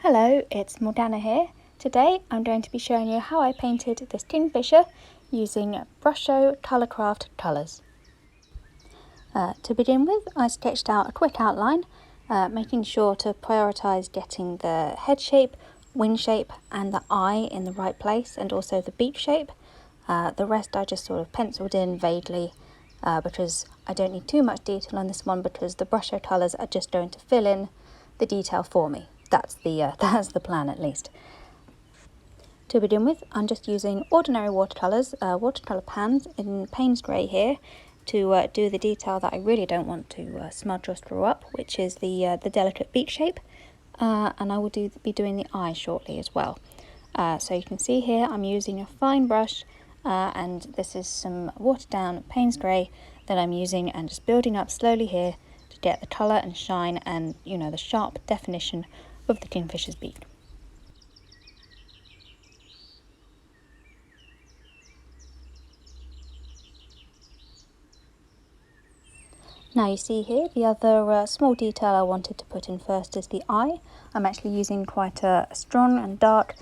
Hello, it's Morgana here. Today I'm going to be showing you how I painted this Kingfisher using Brusho Colourcraft colours. To begin with, I sketched out a quick outline, making sure to prioritise getting the head shape, wing shape and the eye in the right place, and also the beak shape. The rest I just sort of penciled in vaguely because I don't need too much detail on this one, because the Brusho colours are just going to fill in the detail for me. That's the plan, at least. To begin with, I'm just using ordinary watercolours, watercolour pans in Payne's grey here, to do the detail that I really don't want to smudge or screw up, which is the delicate beak shape, and I will be doing the eye shortly as well. So you can see here I'm using a fine brush, and this is some watered down Payne's grey that I'm using, and just building up slowly here to get the colour and shine and, you know, the sharp definition of the Kingfisher's beak. Now you see here the other small detail I wanted to put in first is the eye. I'm actually using quite a strong and dark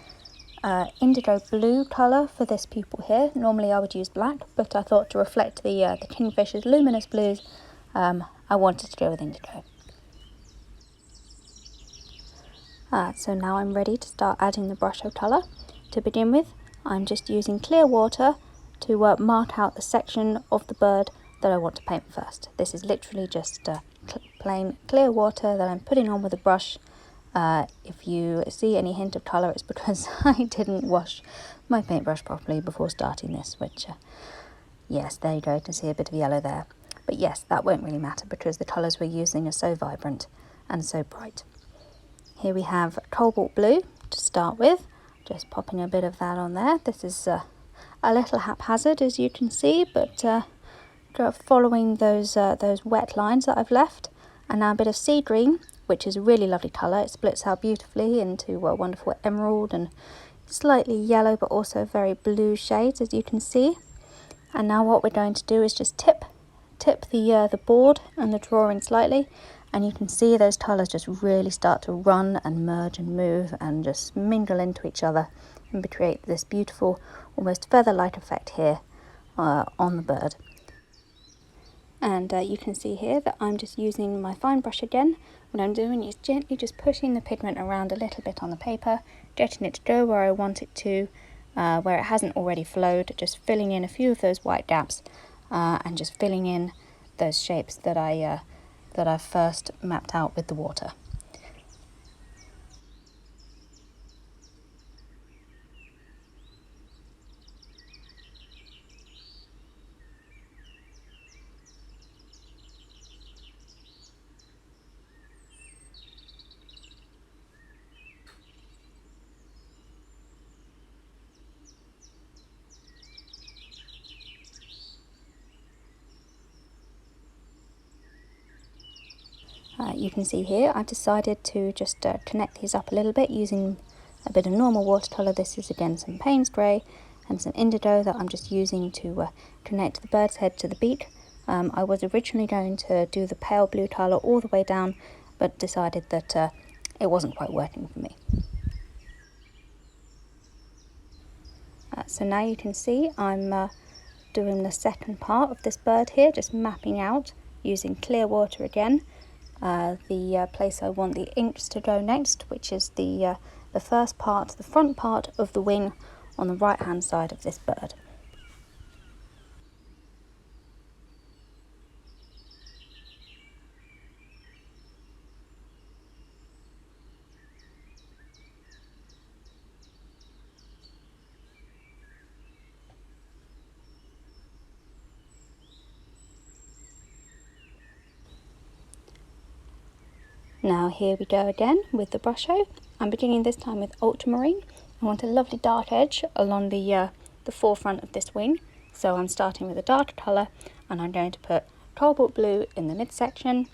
indigo blue colour for this pupil here. Normally I would use black, but I thought to reflect the Kingfisher's luminous blues, I wanted to go with indigo. So now I'm ready to start adding the Brusho colour. To begin with, I'm just using clear water to mark out the section of the bird that I want to paint first. This is literally just plain clear water that I'm putting on with a brush. If you see any hint of colour, it's because I didn't wash my paintbrush properly before starting this, which, yes, there you go, you can see a bit of yellow there. But yes, that won't really matter because the colours we're using are so vibrant and so bright. Here we have Cobalt Blue to start with, just popping a bit of that on there. This is a little haphazard, as you can see, but following those wet lines that I've left. And now a bit of sea green, which is a really lovely colour. It splits out beautifully into a wonderful emerald and slightly yellow, but also very blue shades, as you can see. And now what we're going to do is just tip the board and the drawing slightly, and you can see those colours just really start to run and merge and move and just mingle into each other and create this beautiful, almost feather-like effect here on the bird. And you can see here that I'm just using my fine brush again. What I'm doing is gently just pushing the pigment around a little bit on the paper, getting it to go where I want it to, where it hasn't already flowed, just filling in a few of those white gaps and just filling in those shapes that I first mapped out with the water. You can see here I've decided to just connect these up a little bit using a bit of normal watercolour. This is again some Payne's grey and some indigo that I'm just using to connect the bird's head to the beak. I was originally going to do the pale blue colour all the way down, but decided that it wasn't quite working for me. So now you can see I'm doing the second part of this bird here, just mapping out using clear water again. The place I want the inks to go next, which is the first part, the front part of the wing on the right hand side of this bird. Now here we go again with the Brusho. I'm beginning this time with Ultramarine. I want a lovely dark edge along the forefront of this wing, so I'm starting with a darker colour, and I'm going to put Cobalt Blue in the midsection,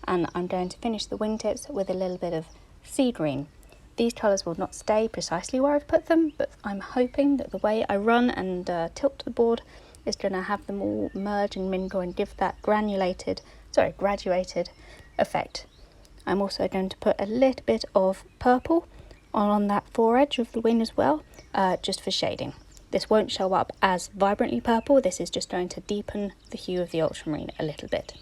and I'm going to finish the wingtips with a little bit of sea green. These colours will not stay precisely where I've put them, but I'm hoping that the way I run and tilt the board is going to have them all merge and mingle and give that graduated effect. I'm also going to put a little bit of purple on that foredge of the wing as well, just for shading. This won't show up as vibrantly purple, this is just going to deepen the hue of the ultramarine a little bit.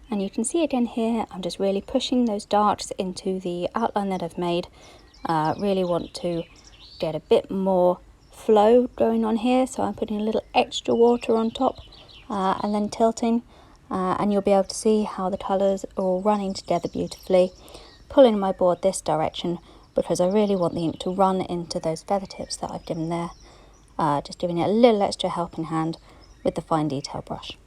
And you can see again here, I'm just really pushing those darks into the outline that I've made. Really want to get a bit more flow going on here, so I'm putting a little extra water on top and then tilting, and you'll be able to see how the colours are all running together beautifully. Pulling my board this direction because I really want the ink to run into those feather tips that I've given there, just giving it a little extra helping hand with the fine detail brush.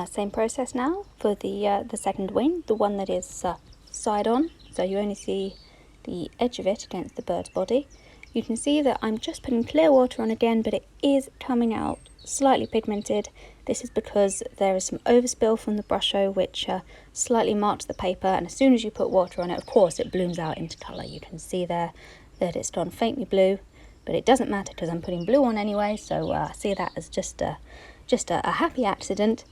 Same process now for the second wing, the one that is side on, so you only see the edge of it against the bird's body. You can see that I'm just putting clear water on again, but it is coming out slightly pigmented. This is because there is some overspill from the Brusho, which slightly marks the paper, and as soon as you put water on it, of course it blooms out into colour. You can see there that it's gone faintly blue, but it doesn't matter because I'm putting blue on anyway, so see that as just a happy accident.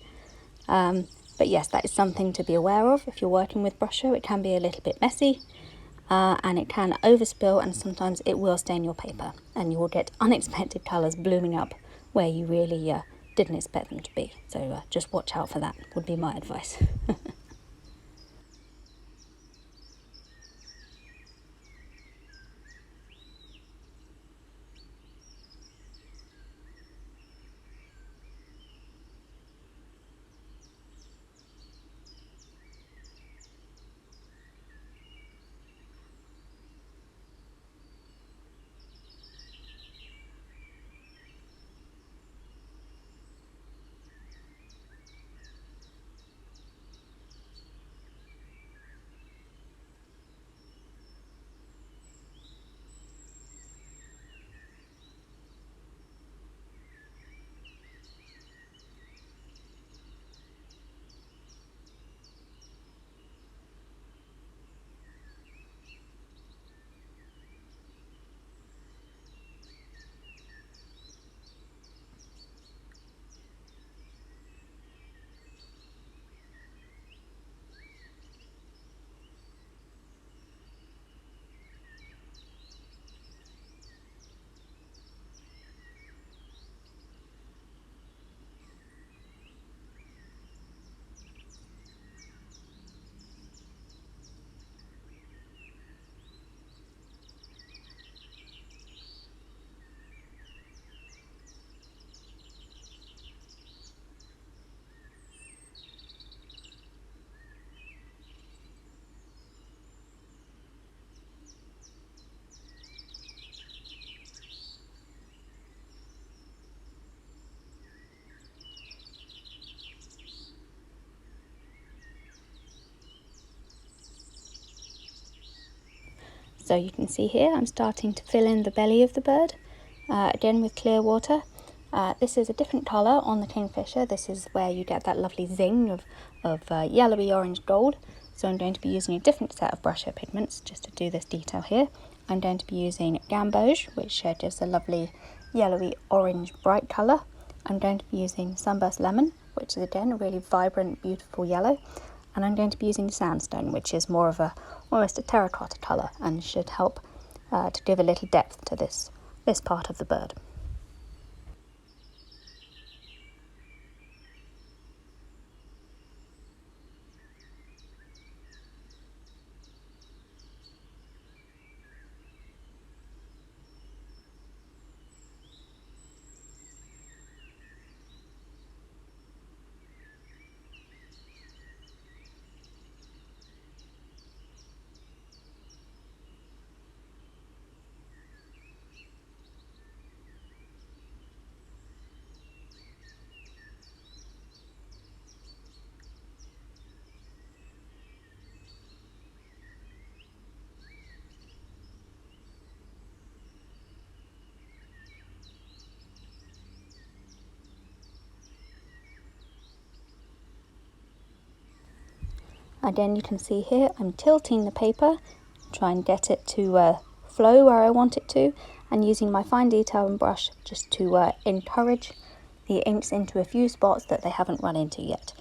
But yes, that is something to be aware of if you're working with Brusho. It can be a little bit messy, and it can overspill, and sometimes it will stain your paper, and you will get unexpected colours blooming up where you really didn't expect them to be. So just watch out for that, would be my advice. So you can see here I'm starting to fill in the belly of the bird, again with clear water. This is a different colour on the Kingfisher. This is where you get that lovely zing of yellowy orange gold. So I'm going to be using a different set of Brusho pigments just to do this detail here. I'm going to be using Gamboge, which gives a lovely yellowy orange bright colour. I'm going to be using Sunburst Lemon, which is again a really vibrant, beautiful yellow. And I'm going to be using Sandstone, which is more of almost a terracotta colour and should help to give a little depth to this part of the bird. Again, you can see here I'm tilting the paper, try and get it to flow where I want it to, and using my fine detailing brush just to encourage the inks into a few spots that they haven't run into yet.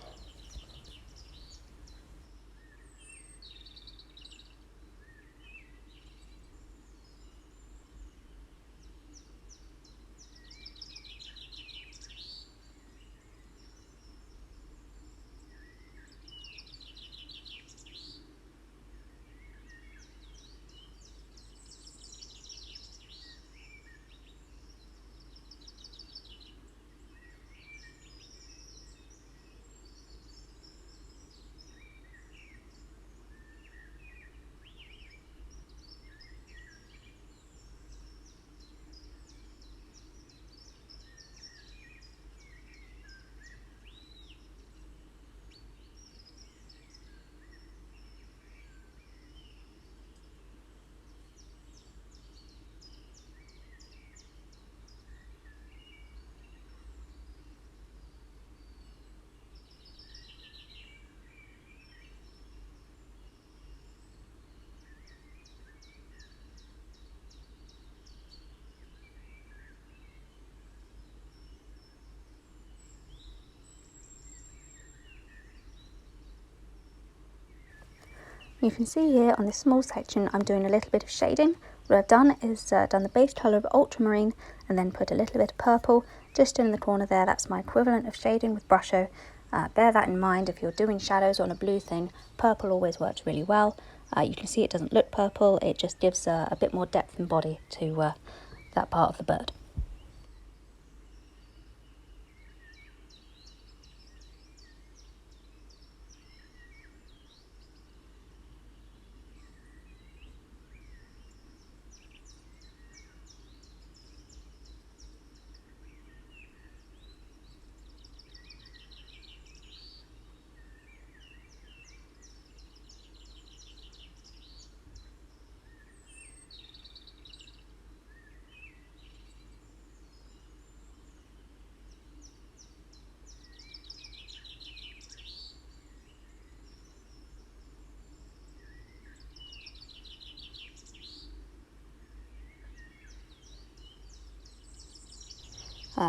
You can see here on this small section I'm doing a little bit of shading. What I've done is done the base colour of Ultramarine and then put a little bit of purple just in the corner there. That's my equivalent of shading with Brusho. Bear that in mind if you're doing shadows on a blue thing. Purple always works really well. You can see it doesn't look purple, it just gives a bit more depth and body to that part of the bird.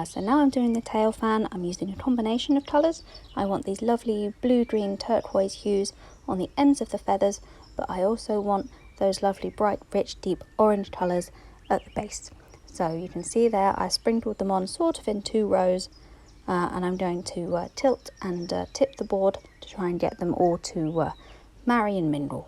So now I'm doing the tail fan. I'm using a combination of colours. I want these lovely blue, green, turquoise hues on the ends of the feathers, but I also want those lovely bright, rich, deep orange colours at the base. So you can see there I sprinkled them on sort of in 2 rows, and I'm going to tilt and tip the board to try and get them all to marry and mingle.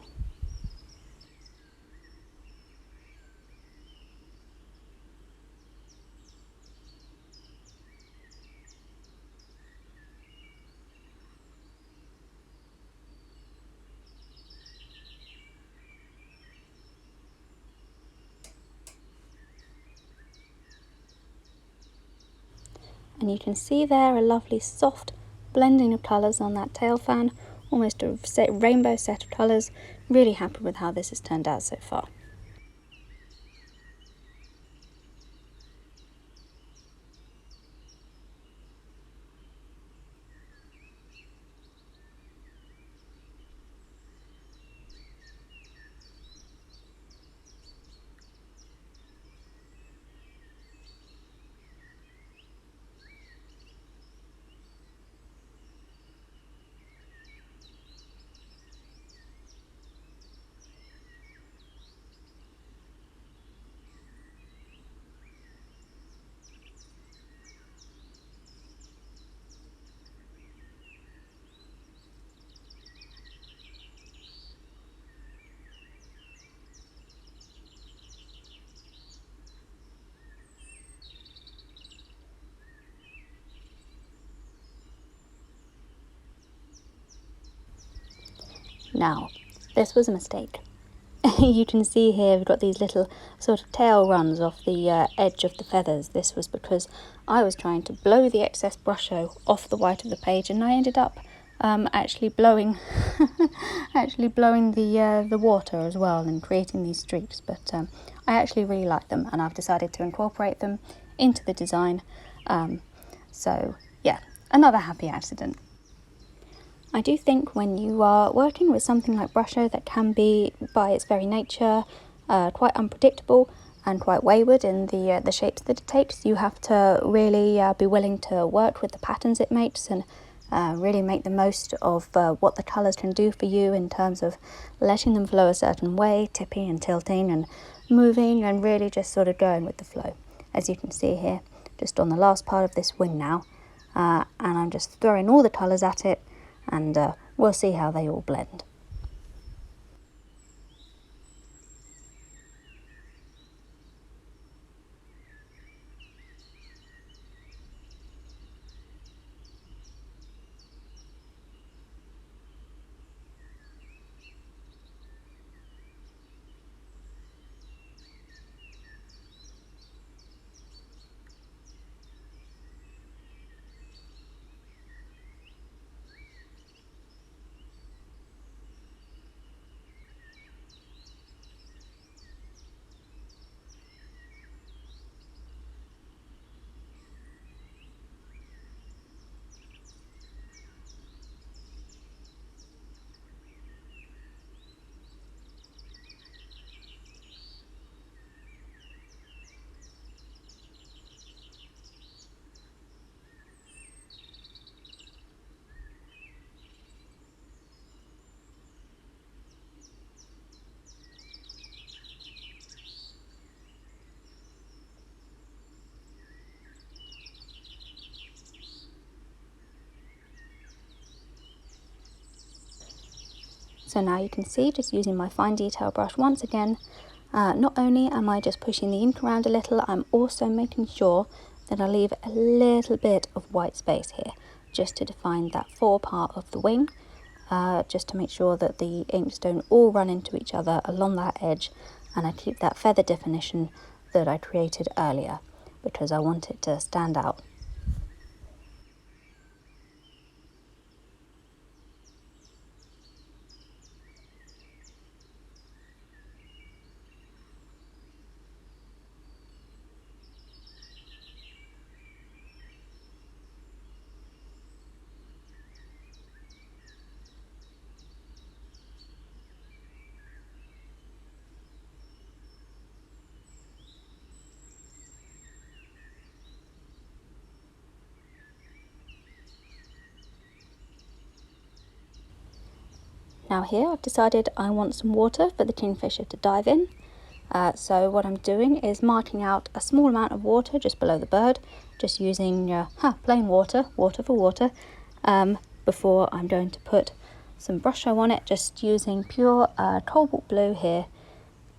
And you can see there a lovely soft blending of colours on that tail fan, almost a rainbow set of colours. Really happy with how this has turned out so far. Now, this was a mistake. You can see here we've got these little sort of tail runs off the edge of the feathers. This was because I was trying to blow the excess Brusho off the white of the page, and I ended up actually blowing the water as well and creating these streaks. But I actually really like them, and I've decided to incorporate them into the design. So yeah, another happy accident. I do think when you are working with something like Brusho that can be, by its very nature, quite unpredictable and quite wayward in the shapes that it takes, you have to really be willing to work with the patterns it makes and really make the most of what the colours can do for you in terms of letting them flow a certain way, tipping and tilting and moving, and really just sort of going with the flow. As you can see here, just on the last part of this wing now, and I'm just throwing all the colours at it, and we'll see how they all blend. So now you can see, just using my fine detail brush once again, not only am I just pushing the ink around a little, I'm also making sure that I leave a little bit of white space here, just to define that forepart of the wing, just to make sure that the inks don't all run into each other along that edge, and I keep that feather definition that I created earlier, because I want it to stand out. Now here I've decided I want some water for the Kingfisher to dive in. So what I'm doing is marking out a small amount of water just below the bird, just using plain water for water, before I'm going to put some Brusho on it, just using pure Cobalt Blue here,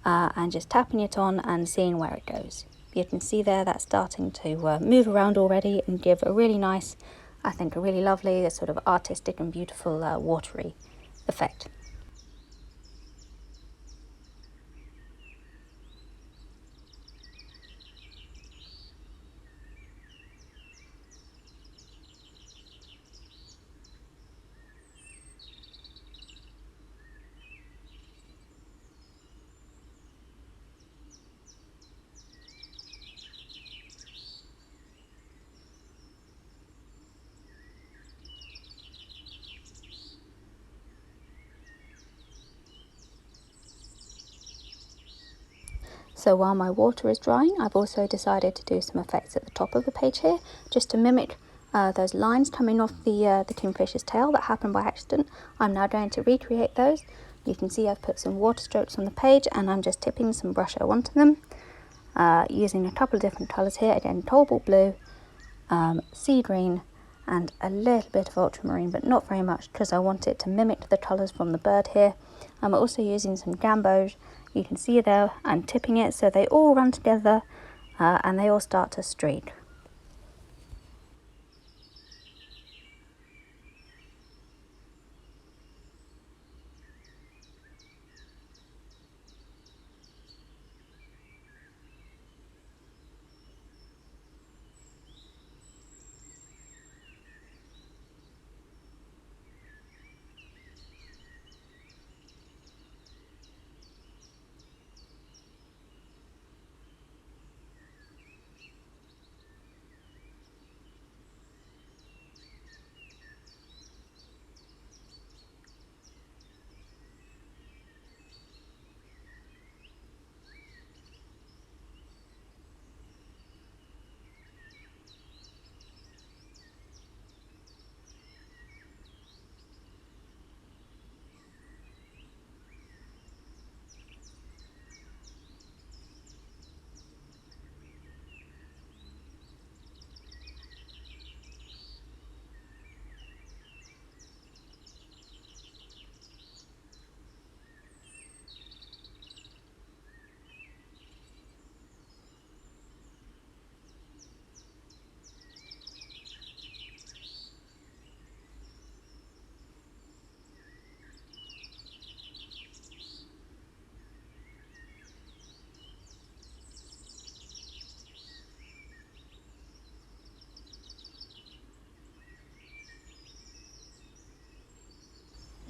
and just tapping it on and seeing where it goes. You can see there that's starting to move around already and give a really nice, I think a really lovely, sort of artistic and beautiful watery effect. So while my water is drying, I've also decided to do some effects at the top of the page here, just to mimic those lines coming off the Kingfisher's tail that happened by accident. I'm now going to recreate those. You can see I've put some water strokes on the page, and I'm just tipping some Brusho onto them, using a couple of different colours here. Again, Cobalt Blue, Sea Green, and a little bit of Ultramarine, but not very much because I want it to mimic the colours from the bird here. I'm also using some Gamboge. You can see there I'm tipping it so they all run together and they all start to streak.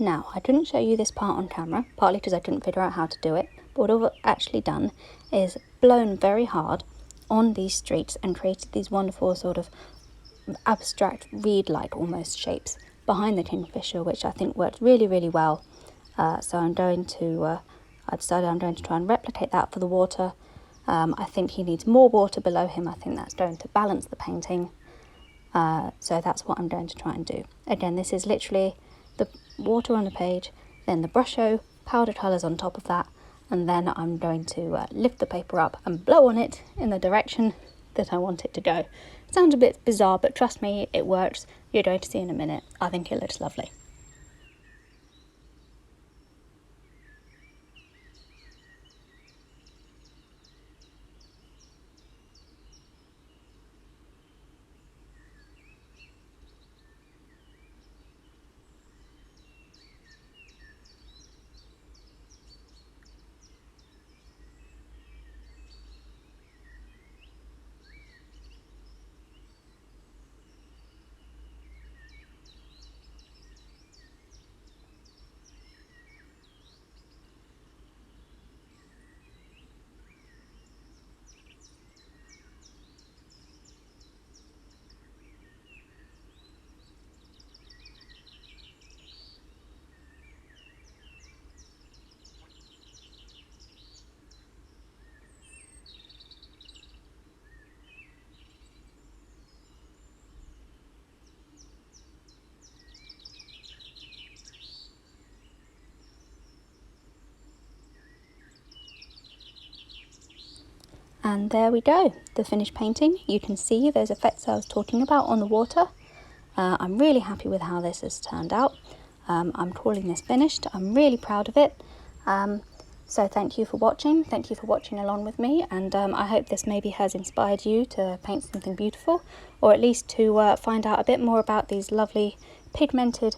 Now, I didn't show you this part on camera, partly because I couldn't figure out how to do it, but what I've actually done is blown very hard on these streaks and created these wonderful sort of abstract reed-like almost shapes behind the Kingfisher, which I think worked really, really well. So I decided I'm going to try and replicate that for the water. I think he needs more water below him. I think that's going to balance the painting. So that's what I'm going to try and do. Again, this is literally the water on the page, then the Brusho powder colours on top of that, and then I'm going to lift the paper up and blow on it in the direction that I want it to go. It sounds a bit bizarre, but trust me, it works. You're going to see in a minute. I think it looks lovely. And there we go, the finished painting. You can see those effects I was talking about on the water. I'm really happy with how this has turned out. I'm calling this finished. I'm really proud of it. So thank you for watching. Thank you for watching along with me, and I hope this maybe has inspired you to paint something beautiful, or at least to find out a bit more about these lovely pigmented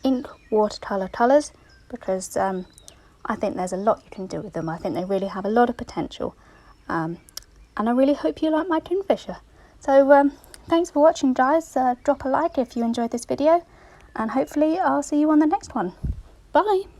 ink watercolour colours, because I think there's a lot you can do with them. I think they really have a lot of potential. And I really hope you like my Kingfisher. So thanks for watching, guys. Drop a like if you enjoyed this video, and hopefully I'll see you on the next one. Bye!